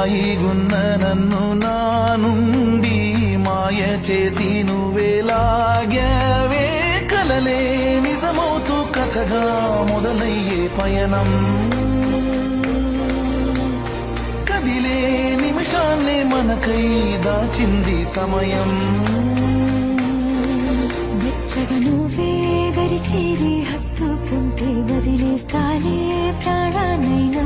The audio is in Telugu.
హాయిగున్న నన్ను నా నుండి మాయ చేసి నువ్వేలాగవే కలలే నిజమవుతూ కథగా మొదలయ్యే పయనం కదిలే నిమిషాన్నే మనకై దాచింది సమయం వెచ్చగా నువ్వే దరి చేరి హత్తుకుంటే వదిలేస్తాలే ప్రాణానైనా